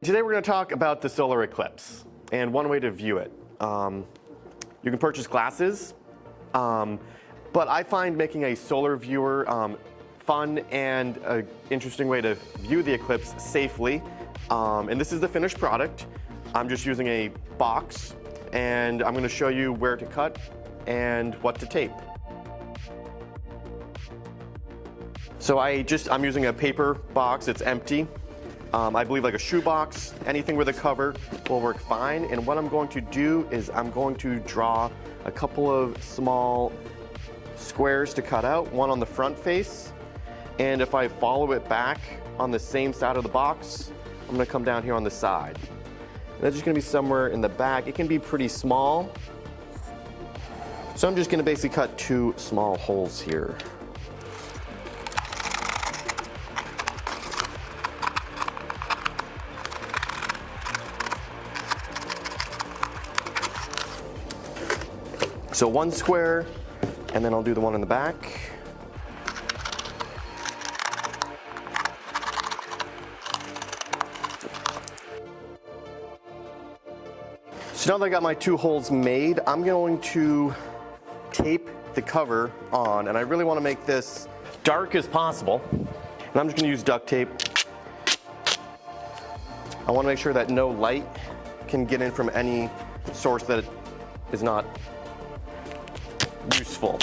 Today we're going to talk about the solar eclipse and one way to view it. You can purchase glasses, but I find making a solar viewer fun and an interesting way to view the eclipse safely. And this is the finished product. I'm just using a box, and I'm going to show you where to cut and what to tape. So I'm using a paper box. It's empty. I believe like a shoe box, anything with a cover will work fine. And what I'm going to do is I'm going to draw a couple of small squares to cut out, one on the front face. And if I follow it back on the same side of the box, I'm gonna come down here on the side. And that's just gonna be somewhere in the back. It can be pretty small. So I'm just gonna basically cut 2 small holes here. So 1 square, and then I'll do the one in the back. So now that I got my 2 holes made, I'm going to tape the cover on, and I really want to make this dark as possible. And I'm just going to use duct tape. I want to make sure that no light can get in from any source that is not useful.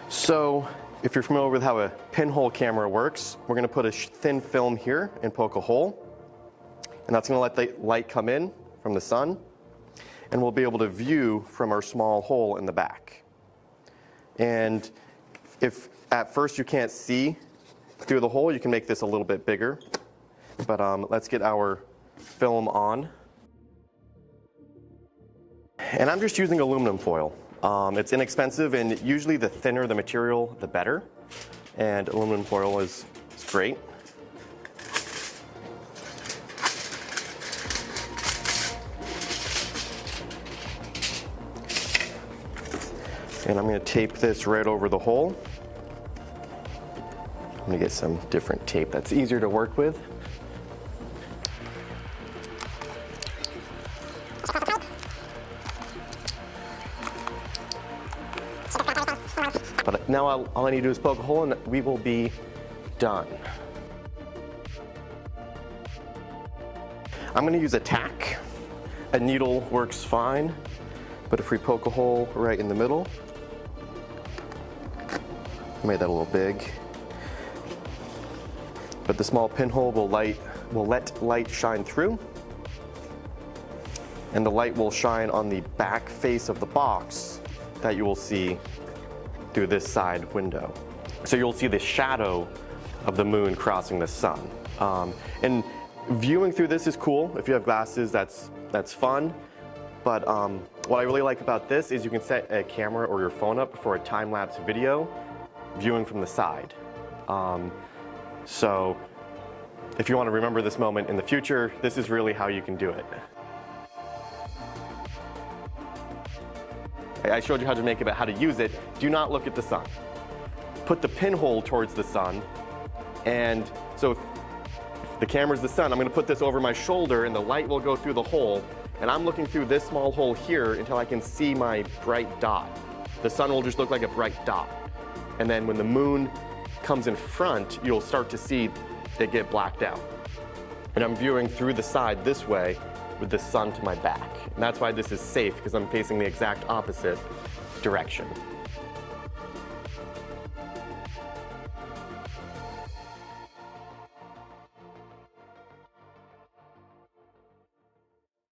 So if you're familiar with how a pinhole camera works, we're going to put a thin film here and poke a hole. And that's going to let the light come in from the sun. And we'll be able to view from our small hole in the back. And if at first you can't see through the hole, you can make this a little bit bigger. But let's get our film on. And I'm just using aluminum foil. It's inexpensive, and usually the thinner the material, the better. And aluminum foil is great. And I'm going to tape this right over the hole. I'm going to get some different tape that's easier to work with. But now all I need to do is poke a hole and we will be done. I'm going to use a tack. A needle works fine, but if we poke a hole right in the middle, I made that a little big. But the small pinhole will let light shine through, and the light will shine on the back face of the box that you will see through this side window. So you'll see the shadow of the moon crossing the sun. And viewing through this is cool. If you have glasses, that's fun. But what I really like about this is you can set a camera or your phone up for a time-lapse video viewing from the side. So if you want to remember this moment in the future, this is really how you can do it. I showed you how to make it, but how to use it. Do not look at the sun. Put the pinhole towards the sun. And so if the camera's the sun, I'm going to put this over my shoulder and the light will go through the hole. And I'm looking through this small hole here until I can see my bright dot. The sun will just look like a bright dot. And then when the moon comes in front, you'll start to see it get blacked out. And I'm viewing through the side this way with the sun to my back. And that's why this is safe, because I'm facing the exact opposite direction.